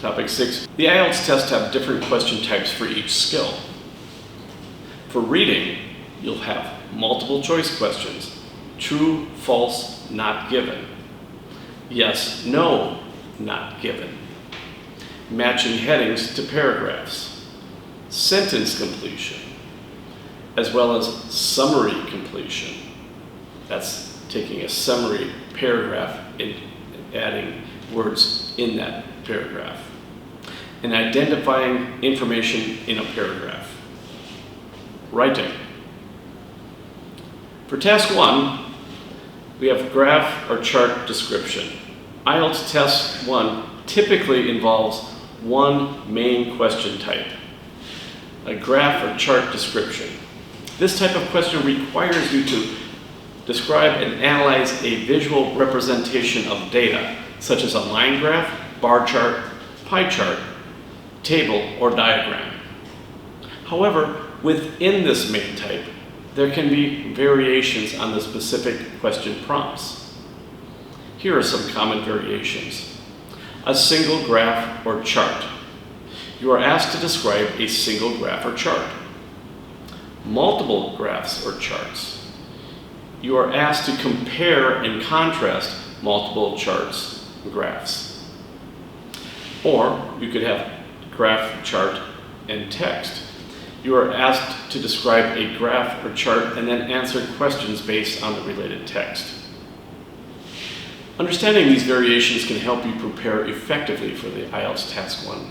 Topic 6. The IELTS test have different question types for each skill. For reading, you'll have multiple choice questions. True, false, not given. Yes, no, not given. Matching headings to paragraphs. Sentence completion, as well as summary completion. That's taking a summary paragraph and adding words in that paragraph. And identifying information in a paragraph. Writing. For task 1, we have graph or chart description. IELTS test 1 typically involves one main question type, a graph or chart description. This type of question requires you to describe and analyze a visual representation of data, such as a line graph, bar chart, pie chart, table, or diagram. However, within this main type, there can be variations on the specific question prompts. Here are some common variations. A single graph or chart. You are asked to describe a single graph or chart. Multiple graphs or charts. You are asked to compare and contrast multiple charts and graphs. Or you could have graph, chart, and text. You are asked to describe a graph or chart and then answer questions based on the related text. Understanding these variations can help you prepare effectively for the IELTS Task 1.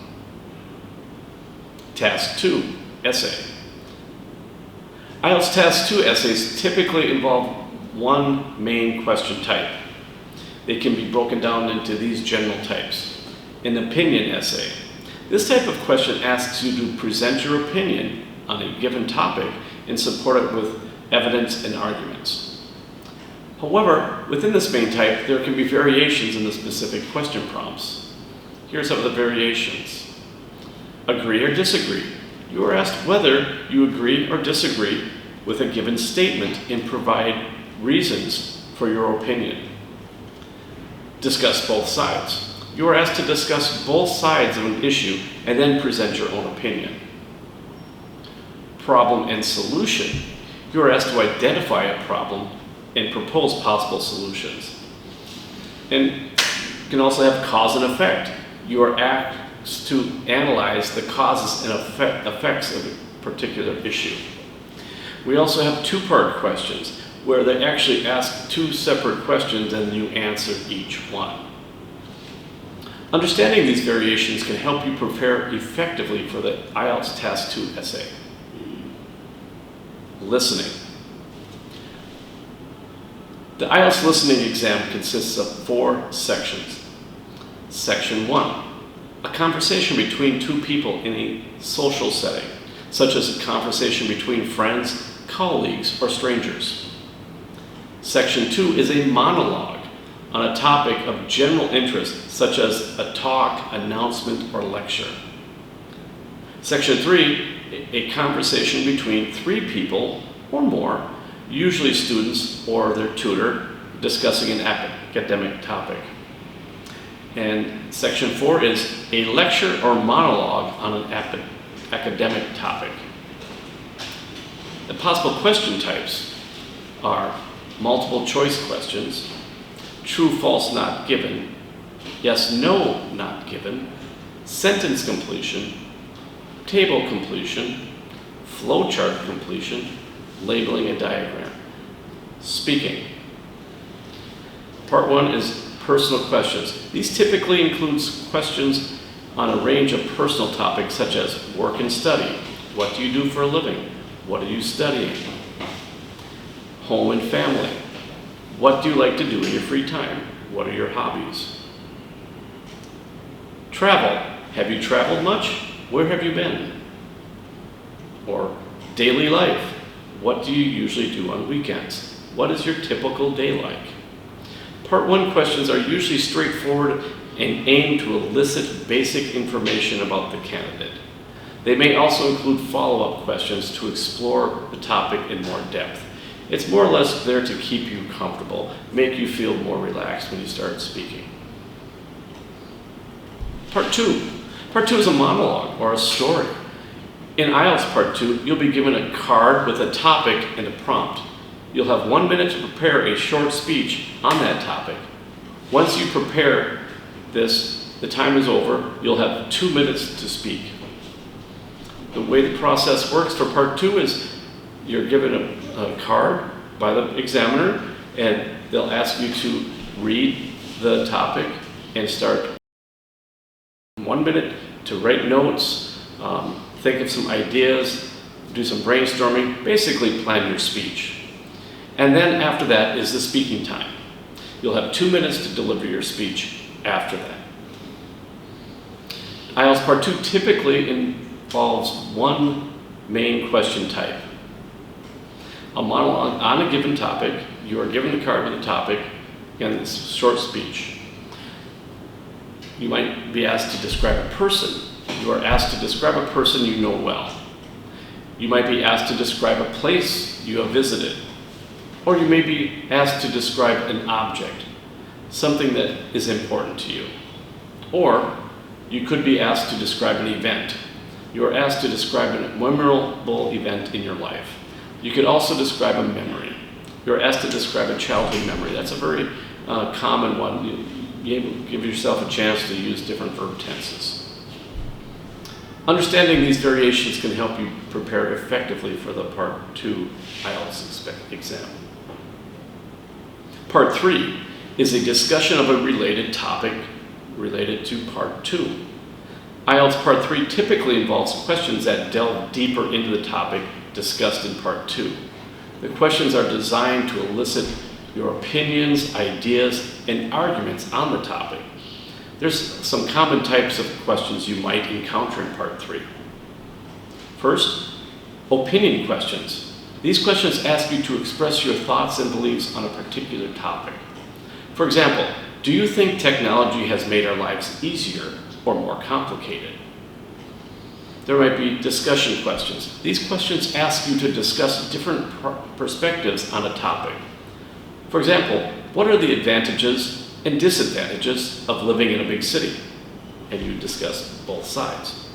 Task 2, essay. IELTS Task 2 essays typically involve one main question type. They can be broken down into these general types. An opinion essay. This type of question asks you to present your opinion on a given topic and support it with evidence and arguments. However, within this main type, there can be variations in the specific question prompts. Here are some of the variations. Agree or disagree. You are asked whether you agree or disagree with a given statement and provide reasons for your opinion. Discuss both sides. You are asked to discuss both sides of an issue and then present your own opinion. Problem and solution. You are asked to identify a problem and propose possible solutions. And you can also have cause and effect. You are asked to analyze the causes and effects of a particular issue. We also have two-part questions where they actually ask two separate questions and you answer each one. Understanding these variations can help you prepare effectively for the IELTS Task 2 essay. Listening. The IELTS listening exam consists of 4 sections. Section 1, a conversation between two people in a social setting, such as a conversation between friends, colleagues, or strangers. Section 2 is a monologue on a topic of general interest, such as a talk, announcement, or lecture. Section 3, a conversation between 3 people or more, usually students or their tutor, discussing an academic topic. And Section 4 is a lecture or monologue on an academic topic. The possible question types are multiple choice questions, true, false, not given, yes, no, not given, sentence completion, table completion, flowchart completion, labeling a diagram. Speaking. Part 1 is personal questions. These typically include questions on a range of personal topics such as work and study. What do you do for a living? What are you studying? Home and family. What do you like to do in your free time? What are your hobbies? Travel. Have you traveled much? Where have you been? Or daily life. What do you usually do on weekends? What is your typical day like? Part 1 questions are usually straightforward and aim to elicit basic information about the candidate. They may also include follow-up questions to explore the topic in more depth. It's more or less there to keep you comfortable, make you feel more relaxed when you start speaking. Part 2, Part 2 is a monologue or a story. In IELTS Part 2, you'll be given a card with a topic and a prompt. You'll have 1 minute to prepare a short speech on that topic. Once you prepare this, the time is over, you'll have 2 minutes to speak. The way the process works for Part 2 is you're given a card by the examiner, and they'll ask you to read the topic and start 1 minute to write notes, think of some ideas, do some brainstorming, basically plan your speech. And then after that is the speaking time. You'll have 2 minutes to deliver your speech after that. IELTS Part 2 typically involves one main question type. A monologue on a given topic. You are given the card with a topic and this short speech. You might be asked to describe a person. You are asked to describe a person you know well. You might be asked to describe a place you have visited. Or you may be asked to describe an object, something that is important to you. Or you could be asked to describe an event. You are asked to describe a memorable event in your life. You could also describe a memory. You're asked to describe a childhood memory. That's a very common one. You give yourself a chance to use different verb tenses. Understanding these variations can help you prepare effectively for the Part 2 IELTS exam. Part 3 is a discussion of a related topic related to Part 2. IELTS Part 3 typically involves questions that delve deeper into the topic discussed in Part 2. The questions are designed to elicit your opinions, ideas, and arguments on the topic. There's some common types of questions you might encounter in Part 3. First, opinion questions. These questions ask you to express your thoughts and beliefs on a particular topic. For example, do you think technology has made our lives easier or more complicated? There might be discussion questions. These questions ask you to discuss different perspectives on a topic. For example, what are the advantages and disadvantages of living in a big city? And you discuss both sides.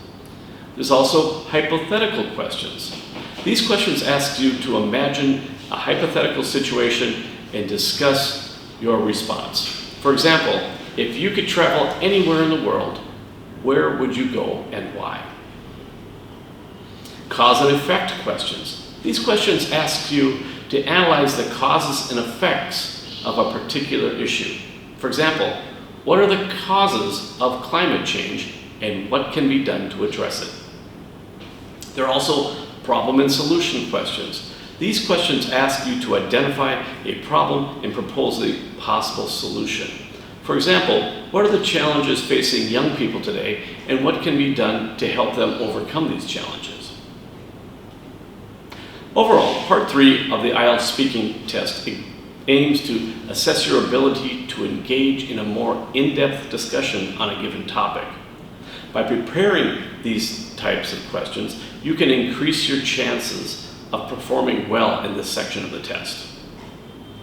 There's also hypothetical questions. These questions ask you to imagine a hypothetical situation and discuss your response. For example, if you could travel anywhere in the world, where would you go and why? Cause and effect questions. These questions ask you to analyze the causes and effects of a particular issue. For example, what are the causes of climate change and what can be done to address it? There are also problem and solution questions. These questions ask you to identify a problem and propose a possible solution. For example, what are the challenges facing young people today and what can be done to help them overcome these challenges? Overall, Part 3 of the IELTS speaking test aims to assess your ability to engage in a more in-depth discussion on a given topic. By preparing these types of questions, you can increase your chances of performing well in this section of the test.